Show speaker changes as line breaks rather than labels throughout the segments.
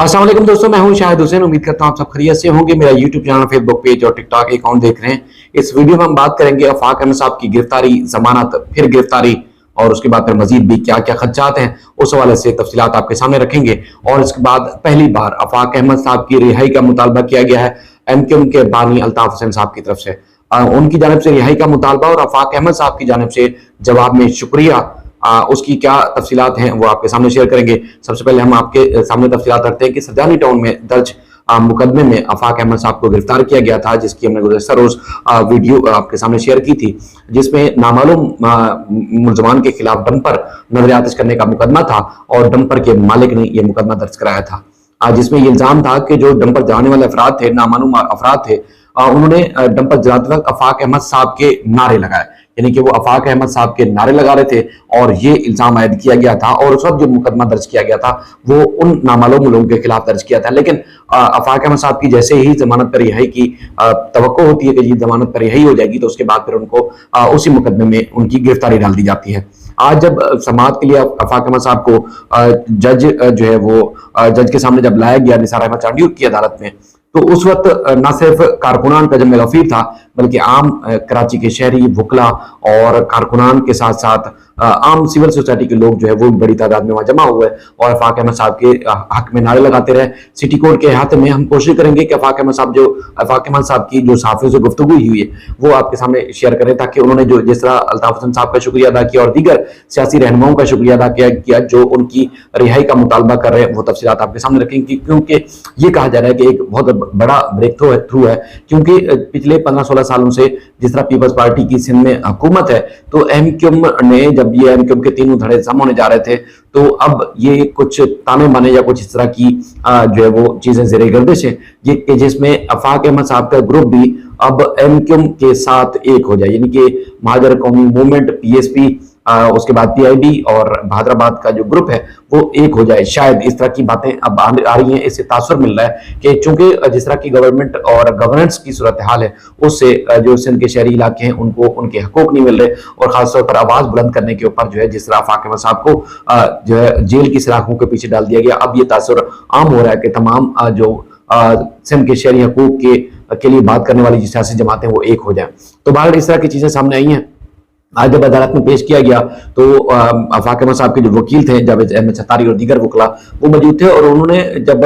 अस्सलाम वालेकुम दोस्तों, मैं हूं शाहिद हुसैन। उम्मीद करता हूं आप सब खैरियत से होंगे। मेरा यूट्यूब चैनल, फेसबुक पेज और टिकटॉक अकाउंट देख रहे हैं। इस वीडियो में हम बात करेंगे आफाक अहमद साहब की गिरफ्तारी, जमानत, फिर गिरफ्तारी और उसके बाद फिर मजीद भी क्या क्या खदशात हैं, उस हवाले से तफसीलात आपके सामने रखेंगे। और इसके बाद पहली बार आफाक अहमद साहब की रिहाई का मुतालबा किया गया है एमक्यूएम के बानी अल्ताफ हुसैन साहब की तरफ से। उनकी जानिब से रिहाई का मुतालबा और आफाक अहमद साहब की जानिब से जवाब में शुक्रिया, उसकी क्या तफसीलात हैं वो आपके सामने शेयर करेंगे। सबसे पहले हम आपके सामने तफसीलात रखते हैं कि सरजानी टाउन में दर्ज मुकदमे में आफाक अहमद साहब को गिरफ्तार किया गया था, जिसकी हमने गुज़श्ता रोज वीडियो आपके सामने शेयर की थी, जिसमें नामालूम मुलजमान के खिलाफ डंपर नजर आतिश करने का मुकदमा था और डंपर के मालिक ने यह मुकदमा दर्ज कराया था, जिसमें यह इल्जाम था कि जो डंपर जलाने वाले अफराद थे, नामालूम अफराद थे, उन्होंने डंपर जलाते वक्त आफाक अहमद साहब के नारे लगाए, यानी कि वो आफाक अहमद साहब के नारे लगा रहे थे और ये इल्जाम आयद किया गया था। और उस वक्त जो मुकदमा दर्ज किया गया था वो उन नामालूम लोगों के खिलाफ दर्ज किया था। लेकिन आफाक अहमद साहब की जैसे ही जमानत पर रिहाई की तवक्को होती है कि ये जमानत पर रिहाई हो जाएगी, तो उसके बाद फिर उनको उसी मुकदमे में उनकी गिरफ्तारी डाल दी जाती है। आज जब समाअत के लिए आफाक अहमद साहब को जज जो है वो जज के सामने जब लाया गया निसार अहमद चांडियों की अदालत में, तो उस वक्त न सिर्फ कारकुनान का जमे गफीर था, बल्कि आम कराची के शहरी, वकला और कारकुनान के साथ साथ आम सिविल सोसाइटी के लोग जो है वो बड़ी तादाद में वहां जमा हुए और आफाक अहमद साहब के हक में नारे लगाते रहे। सिटी कोर्ट के अहाते में हम कोशिश करेंगे कि आफाक अहमद साहब की जो सहाफियों से गुफ्तगू हुई है वो आपके सामने शेयर करें, ताकि उन्होंने जो जिस तरह अल्ताफ हुसैन साहब का शुक्रिया अदा किया और दीगर सियासी रहनुमाओं का शुक्रिया अदा किया जो उनकी रिहाई का मुतालबा कर रहे हैं, वो तफसीलात आपके सामने रखेंगे। क्योंकि ये कहा जा रहा है कि एक बहुत बड़ा ब्रेक थ्रू है, क्योंकि पिछले 15-16 सालों से जिस तरह पीपल्स पार्टी की सिंध में हुकूमत है, तो एमक्यूएम ने जब ये एमक्यूएम के तीनों धड़े जम होने जा रहे थे, तो अब ये कुछ ताने बाने या कुछ इस तरह की जो है वो चीजें ज़ेरे गर्दिश है ये, जिसमें आफाक अहमद साहब का ग्रुप भी अब एमक्यूएम के साथ एक हो जाए, यानी कि महाजर कौमी मूवमेंट, पीएसपी, उसके बाद पीआईबी और हैदराबाद का जो ग्रुप है वो एक हो जाए। शायद इस तरह की बातें अब आ रही हैं। इससे तासुर मिल रहा है कि चूंकि जिस तरह की गवर्नमेंट और गवर्नेंस की सूरत हाल है, उससे जो सिंध के शहरी इलाके हैं उनको उनके हकूक नहीं मिल रहे, और खासतौर पर आवाज बुलंद करने के ऊपर जो है जिस तरह आफाक अहमद साहब को जो है जेल की सलाखों के पीछे डाल दिया गया, अब ये तासुर आम हो रहा है कि तमाम जो सिंध के शहरी हकूक के लिए बात करने वाली सियासी जमातें वो एक हो जाए। तो बहरहाल इस तरह की चीजें सामने आई हैं। आज जब अदालत में पेश किया गया तो आफाक अहमद साहब के जो वकील थे जावेद अहमद छतारी और दीगर वकला वो मौजूद थे, और उन्होंने जब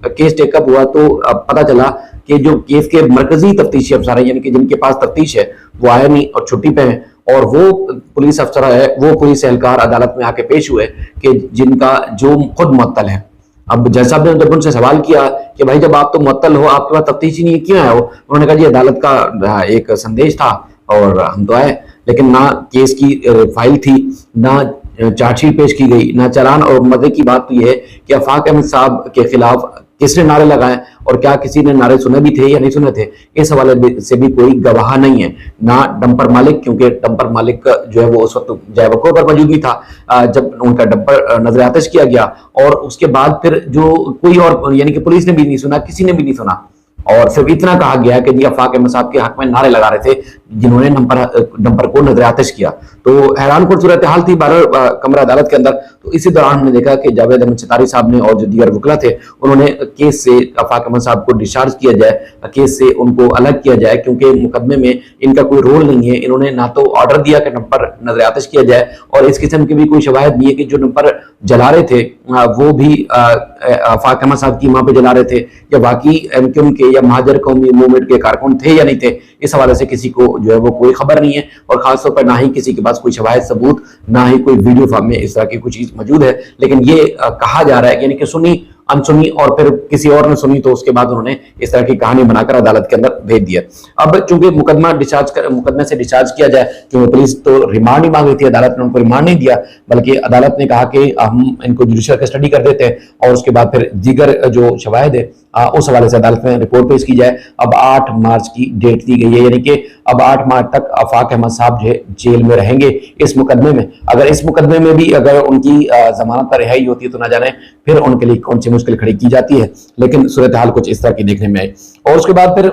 केस टेकअप हुआ तो पता चला कि जो केस के मरकजी तफ्तीशी अफसर हैं, यानी कि जिनके पास तफ्तीश है, वो आए नहीं और छुट्टी पे हैं, और वो पुलिस अफसर है, वो पुलिस एहलकार अदालत में आके पेश हुए कि जिनका जो खुद मुअत्तल है। अब जज साहब ने जब उनसे सवाल किया कि भाई जब आप तो मुअत्तल हो, आपके पास तफ्तीश ही नहीं, क्यों आए हो? उन्होंने कहा जी अदालत का एक संदेश था और हम तो आए, लेकिन ना केस की फाइल थी, ना चार्जशीट पेश की गई, ना चालान। और मजे की बात तो यह है कि आफाक अहमद साहब के खिलाफ किसने नारे लगाए और क्या किसी ने नारे सुने भी थे या नहीं सुने थे, इस हवाले से भी कोई गवाह नहीं है। ना डंपर मालिक, क्योंकि डंपर मालिक जो है वो उस वक्त जयवको पर मौजूद नहीं था जब उनका डंपर नजर आतिश किया गया, और उसके बाद फिर जो कोई और, यानी कि पुलिस ने भी नहीं सुना, किसी ने भी नहीं सुना, और सिर्फ इतना कहा गया कि जी आफाक अहमद साहब के हक में नारे लगा रहे थे जिन्होंने डंपर को नजर आतिश किया। तो हैरान कुन सूरत हाल थी कमरा अदालत के अंदर। तो इसी दौरान हमने देखा कि जावेद अहमद छतारी साहब ने और जो दीगर वकला थे उन्होंने केस से आफाक अहमद साहब को डिस्चार्ज किया जाए, केस से उनको अलग किया जाए, क्योंकि मुकदमे में इनका कोई रोल नहीं है। इन्होंने ना तो ऑर्डर दिया कि डंपर नजर आतिश किया जाए, और इस किस्म की भी कोई शवाहिद नहीं है कि जो डंपर जला रहे थे वो भी आफाक अहमद साहब की मां पे जला रहे थे, या बाकी एमक्यूएम के या महाजर कौमी मूवमेंट के कारकुन थे या नहीं थे। इस हवाले से किसी को जो है वो कोई खबर नहीं है, और खासतौर पर ना ही किसी के पास कोई शवाहिद सबूत, ना ही कोई वीडियो फार्म में इस तरह की कोई चीज मौजूद है। लेकिन ये कहा जा रहा है, यानी कि सुनी अनसुनी और फिर किसी और ने सुनी, तो उसके बाद उन्होंने इस तरह की कहानी बनाकर अदालत के अंदर भेज दिया। अब चूंकि मुकदमे से डिस्चार्ज किया जाए, क्योंकि पुलिस तो रिमांड नहीं मांग रही थी, अदालत ने उनको रिमांड नहीं दिया, बल्कि अदालत ने कहा कि हम इनको जुडिशियल कस्टडी कर देते हैं, और उसके बाद फिर दीगर जो शवाहिद है उस हवाले से अदालत में रिपोर्ट पेश की जाए। अब 8 मार्च की डेट दी गई है, यानी कि अब 8 मार्च तक आफाक अहमद साहब जो है जेल में रहेंगे इस मुकदमे में। अगर इस मुकदमे में भी अगर उनकी जमानत पर रिहाई होती है तो ना जाने फिर उनके लिए कौन सी मुश्किल खड़ी की जाती है, लेकिन सूरत हाल कुछ इस तरह की देखने में आई। और उसके बाद फिर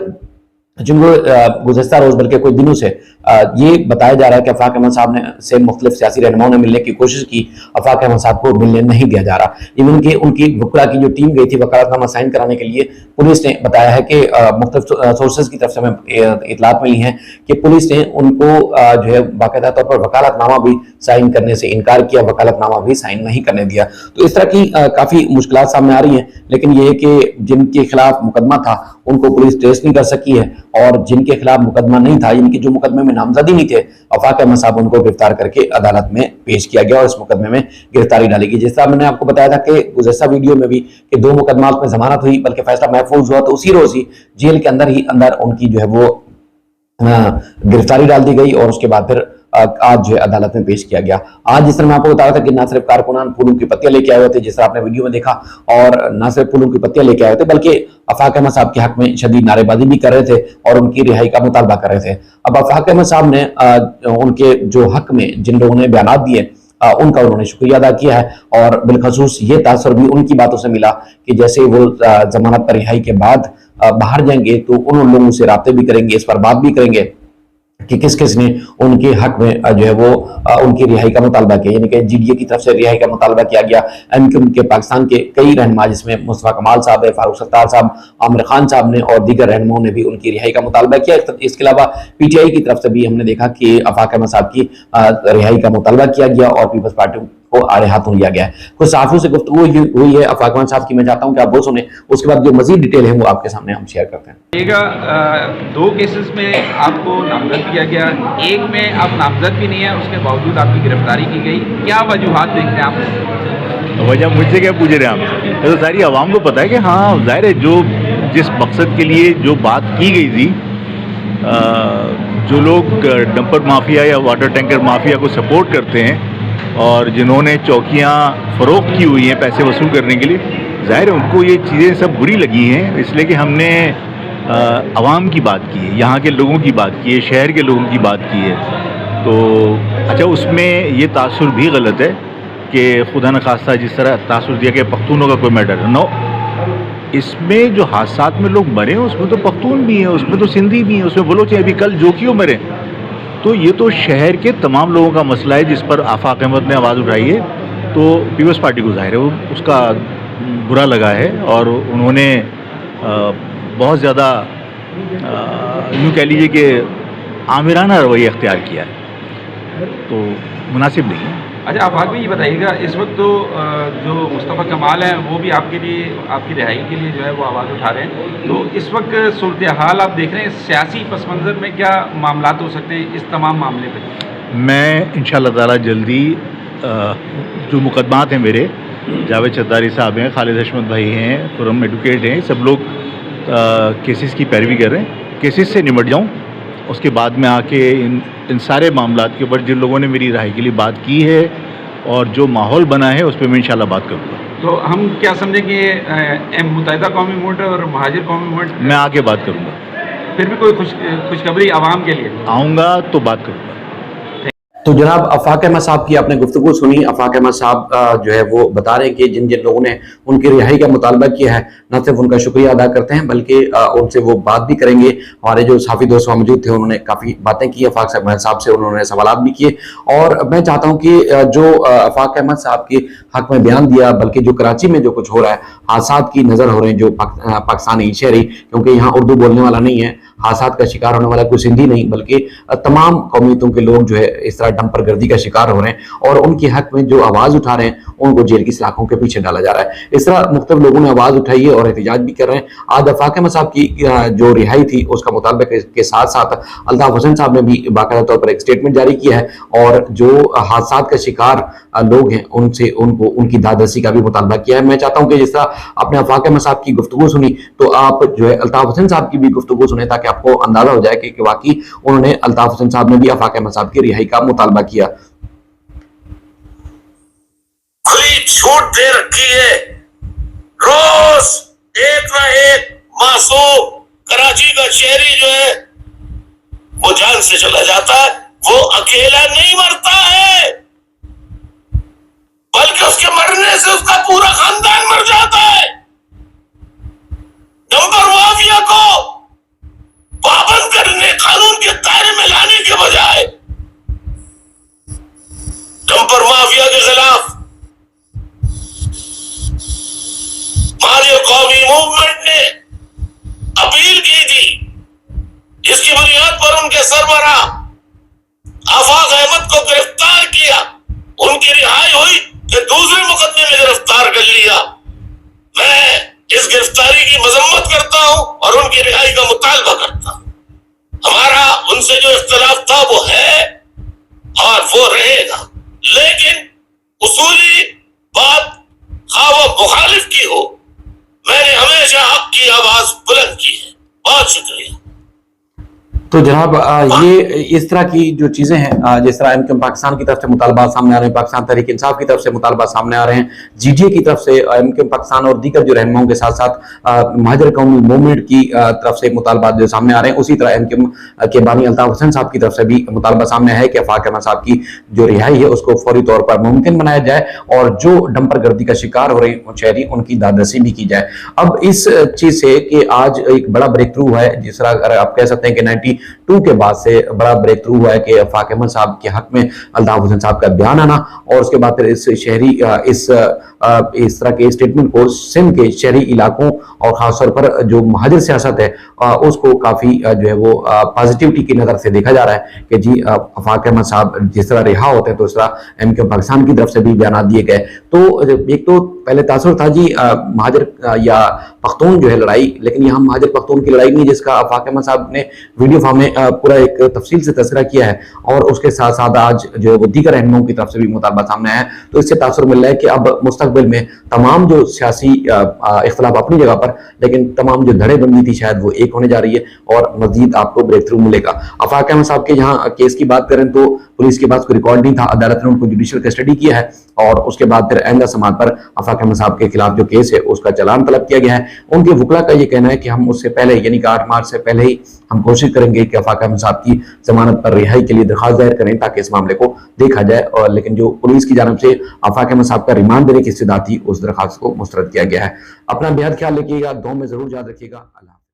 जिनको गुज़श्ता रोज़ बल्कि कुछ दिनों से ये बताया जा रहा है कि आफाक अहमद साहब ने से मुख्तलिफ सियासी रहनुमाओं ने मिलने की कोशिश की, आफाक अहमद साहब को मिलने नहीं दिया जा रहा। इवन कि उनकी वकला की जो टीम गई थी वकालतनामा साइन कराने के लिए, पुलिस ने बताया है कि मुख्तलिफ सोर्सेज की तरफ से हमें इतलात मिली हैं कि पुलिस ने उनको जो है बाकायदा तौर पर वकालतनामा भी साइन करने से इनकार किया, वकालतनामा भी साइन नहीं करने दिया। तो इस तरह की काफ़ी मुश्किलात सामने आ रही हैं, लेकिन ये कि जिनके खिलाफ मुकदमा था उनको पुलिस ट्रेस नहीं कर सकी है, और जिनके खिलाफ मुकदमा नहीं था, जिनके जो मुकदमे में नामजद ही नहीं थे, आफाक अहमद साहब उनको गिरफ्तार करके अदालत में पेश किया गया और इस मुकदमे में गिरफ्तारी डाली गई। जिस तरह मैंने आपको बताया था कि गुज़श्ता वीडियो में भी कि 2 मुकदमात में जमानत हुई, बल्कि फैसला महफूज हुआ, तो उसी रोज ही जेल के अंदर उनकी जो है वो गिरफ्तारी डाल दी गई और उसके बाद फिर आज जो है अदालत में पेश किया गया। आज जिस तरह मैं आपको बताया था कि ना सिर्फ कारकुनान फूलों की पत्तियां लेके आए हुए थे, जिस तरह आपने वीडियो में देखा, और ना सिर्फ फूलों की पत्तियां लेके आए थे बल्कि आफाक अहमद साहब के हक में शदीद नारेबाजी भी कर रहे थे और उनकी रिहाई का मुतालबा कर रहे थे। अब आफाक अहमद साहब ने उनके जो हक में जिन लोगों ने बयानात दिए उनका उन्होंने शुक्रिया अदा किया है, और बिलखसूस ये तासर भी उनकी बातों से मिला कि जैसे वो जमानत पर रिहाई के बाद बाहर जाएंगे तो उन लोगों से राब्ते भी करेंगे, इस पर बात भी करेंगे कि किस किस ने उनके हक में जो है वो उनकी रिहाई का मुतालबा किया, यानी कि जीडीए की तरफ से रिहाई का मुतालबा किया गया। एमक्यूएम के पाकिस्तान के कई रहनुमा जिसमें मुस्तफा कमाल साहब है, फारूक सत्तार साहब, आमिर खान साहब ने और दीगर रहनुमाओं ने भी उनकी रिहाई का मुतालबा किया। इसके अलावा पीटीआई की तरफ से भी हमने देखा कि आफाक अहमद साहब की रिहाई का मुतालबा किया गया और पीपल्स पार्टी को आड़े हाथों लिया गया है। कुछ सहाफियों से गुफ्तगू हुई है आफाक अहमद साहब की, मैं चाहता हूं कि आप वो सुने, उसके बाद जो मजीद डिटेल है वो आपके सामने हम शेयर करते हैं।
2 केसेस में आपको नामजद किया गया, एक में आप नामजद भी नहीं है, उसके बावजूद आपकी गिरफ्तारी की गई, क्या वजूहात देखते हैं आप?
वजह मुझसे क्या पूछ रहे हैं आप? तो सारी आवाम को पता है कि हाँ जाहिर है जो जिस मकसद के लिए जो बात की गई थी, जो लोग डंपर माफिया या वाटर टैंकर माफिया को सपोर्ट करते हैं और जिन्होंने चौकियाँ फ़रोख्त की हुई हैं पैसे वसूल करने के लिए, ज़ाहिर है उनको ये चीज़ें सब बुरी लगी हैं, इसलिए कि हमने आवाम की बात की है, यहाँ के लोगों की बात की है, शहर के लोगों की बात की है। तो अच्छा, उसमें ये तासुर भी गलत है कि खुदा न खास्ता जिस तरह तासुर दिया कि पख्तूनों का कोई मैटर है, नो, इसमें जो हादसात में लोग मरे हैं उसमें तो पख्तून भी हैं, उसमें तो सिंधी भी हैं, उसमें वो लोग चाहे अभी कल जो क्यों मरे। तो ये तो शहर के तमाम लोगों का मसला है जिस पर आफाक अहमद ने आवाज़ उठाई है। तो पीपल्स पार्टी को ज़ाहिर है वो उसका बुरा लगा है और उन्होंने बहुत ज़्यादा यूँ कह लीजिए कि आमिराना रवैया अख्तियार किया है, तो मुनासिब नहीं है।
अच्छा, आप आगे ये बताइएगा, इस वक्त तो जो मुस्तफ़ा कमाल हैं वो भी आपके लिए, आपकी रिहाई के लिए जो है वो आवाज़ उठा रहे हैं, तो इस वक्त सूरत हाल आप देख रहे हैं, सियासी पस मंज़र में क्या मामलात हो सकते हैं इस तमाम मामले पर? मैं
इंशाअल्लाह ताला जल्दी जो मुकदमात हैं मेरे, जावेद चद्दारी साहब हैं, खालिद हशमत भाई हैं, खुरम एडवोकेट हैं, सब लोग केसेस की पैरवी कर रहे हैं, केसेस से निमट जाऊँ, उसके बाद में आके इन सारे मामलात के ऊपर जिन लोगों ने मेरी राय के लिए बात की है और जो माहौल बना है उस पर मैं इंशाल्लाह बात करूँगा।
तो हम क्या समझेंगे, मुत्तहिदा कौमी मूवमेंट और महाजिर कौमी मूवमेंट,
मैं आके बात करूँगा,
फिर भी कोई खुशखबरी आवाम के लिए
आऊँगा तो बात करूँगा।
तो जनाब आफाक अहमद साहब की आपने गुफ्तगू सुनी। आफाक अहमद साहब जो है वो बता रहे हैं कि जिन जिन लोगों ने उनकी रिहाई का मुतालबा किया है, न सिर्फ उनका शुक्रिया अदा करते हैं बल्कि उनसे वो बात भी करेंगे। हमारे जो साफी दोस्त मौजूद थे उन्होंने काफ़ी बातें की आफाक अहमद साहब से, उन्होंने सवाल भी किए, और मैं चाहता हूँ कि जो आफाक अहमद साहब के हक में बयान दिया, बल्कि जो कराची में जो कुछ हो रहा है, हादसात की नज़र हो रहे हैं जो पाकिस्तानी शहरी, क्योंकि यहाँ उर्दू बोलने वाला नहीं है, हादसात का शिकार होने वाला कोई सिंधी नहीं बल्कि तमाम कौमियतों के लोग जो है इस तरह डंपर गर्दी का शिकार हो रहे हैं और उनके हक में जो आवाज़ उठा रहे हैं उनको जेल की सलाखों के पीछे डाला जा रहा है। इस तरह मुख्तलिफ लोगों ने आवाज़ उठाई है और एहतजाज भी कर रहे हैं। आज आफाक अहमद साहब की जो रिहाई थी उसका मुतालबे के साथ साथ अल्ताफ हुसैन साहब ने भी बाकायदा तौर पर एक स्टेटमेंट जारी किया है और जो हादसात का शिकार लोग हैं उनसे उनकी दादरसी का भी मुतालबा किया है। मैं चाहता हूँ कि जिस तरह आपने आफाक अहमद साहब की गुफ्तगू सुनी तो आप जो है अल्ताफ हुसैन साहब की भी गुफ्तगू सुने, ताकि आपको अंदाजा हो जाए कि वाकई उन्होंने, अल्ताफ हुसैन साहब ने भी आफाक अहमद साहब की रिहाई का मुतालबा किया।
खुली छूट दे रखी है, रोज एक ना एक मासूम कराची का शहरी जो है वो जान से चला जाता है। वो अकेला नहीं मरता है बल्कि उसके मरने से उसका पूरा खानदान मर जाता है। डंपर माफिया को वापस मूवमेंट ने अपील की थी, इसकी बुनियाद पर उनके सरबरा आफाक अहमद को गिरफ्तार किया, उनकी रिहाई हुई कि दूसरे मुकदमे में गिरफ्तार कर लिया। मैं इस गिरफ्तारी की मजम्मत करता हूं और उनकी रिहाई का मुतालबा करता हूं। हमारा उनसे जो इख्तिलाफ था वो है और वो रहेगा, लेकिन उसूली बात खा वो मुखालिफ की हो, मैंने हमेशा हक की आवाज बुलंद की है। बहुत शुक्रिया।
तो जनाब ये इस तरह की जो चीजें हैं, जिस तरह एमक्यूएम पाकिस्तान की तरफ से मुतालबा सामने आ रहे हैं, पाकिस्तान तहरीक इंसाफ की तरफ से मुतालबा सामने आ रहे हैं, जीटीए की तरफ से एमक्यूएम पाकिस्तान और दीगर जो रहनुमाओं के साथ साथ महाजर कौमी मूवमेंट की तरफ से मुतालबा जो सामने आ रहे हैं, उसी तरह एमक्यूएम के बानी अल्ताफ हुसैन साहब की तरफ से भी मुतालबा सामने है कि आफाक अहमद साहब की जो रिहाई है उसको फौरी तौर पर मुमकिन बनाया जाए और जो डंपर गर्दी का शिकार हो रहे हैं शहरी उनकी दादरसी भी की जाए। अब इस चीज से कि आज एक बड़ा ब्रेक थ्रू है, जिस तरह अगर आप कह सकते हैं कि 92 के बाद से बड़ा ब्रेक थ्रू हुआ है कि आफाक अहमद साहब के हक में अल्ताफ हुसैन साहब का बयान आना और उसके बाद फिर इस शहरी इस तरह के स्टेटमेंट को सिंध के शहरी इलाकों और खासतौर पर जो महाजिर सियासत है उसको काफी जो है वो पॉजिटिविटी की नजर से देखा जा रहा है कि जी आफाक अहमद साहब जिस तरह रिहा होते हैं तो इस तरह एमक्यूएम पाकिस्तान की तरफ से भी बयान दिए गए। तो एक तो पहले तासुर था जी महाजिर या पख्तून जो है लड़ाई, लेकिन यहाँ महाजिर पख्तून की लड़ाई नहीं जिसका आफाक अहमद साहब ने वीडियो फॉर्म में पूरा एक तफसील से तस्करा किया है और उसके साथ साथ आज जो वो दीगर रहनुमाओं की तरफ से भी मुतालबा सामने आया है। तो इससे तासुर मिल रहा है कि अब मुस्तकबिल में तमाम जो सियासी इख्तलाफ अपनी जगह पर, लेकिन तमाम जो धड़ेबंदी थी शायद वो एक होने जा रही है और मजीद आपको ब्रेक थ्रू मिलेगा। आफाक अहमद साहब के यहाँ केस की बात करें तो पुलिस के पास कोई रिकॉर्ड नहीं था, अदालत ने उनको जुडिशियल कस्टडी किया है और उसके बाद फिर आइंदा समात पर आफाक अहमद साहब के खिलाफ जो केस है उसका चालान तलब किया गया है। उनके वकला का ये कहना है कि हम उससे पहले यानी कि 8 मार्च से पहले ही हम कोशिश करेंगे कि आफाक अहमद साहब की जमानत पर रिहाई के लिए दरखास्त दायर करें ताकि इस मामले को देखा जाए। और लेकिन जो पुलिस की जानब से आफाक अहमद साहब का रिमांड देने की इस्तदा थी उस दरखास्त को मुस्तरद किया गया है। अपना बेहद ख्याल रखिएगा, दुआ में जरूर याद रखिएगा। अल्लाह।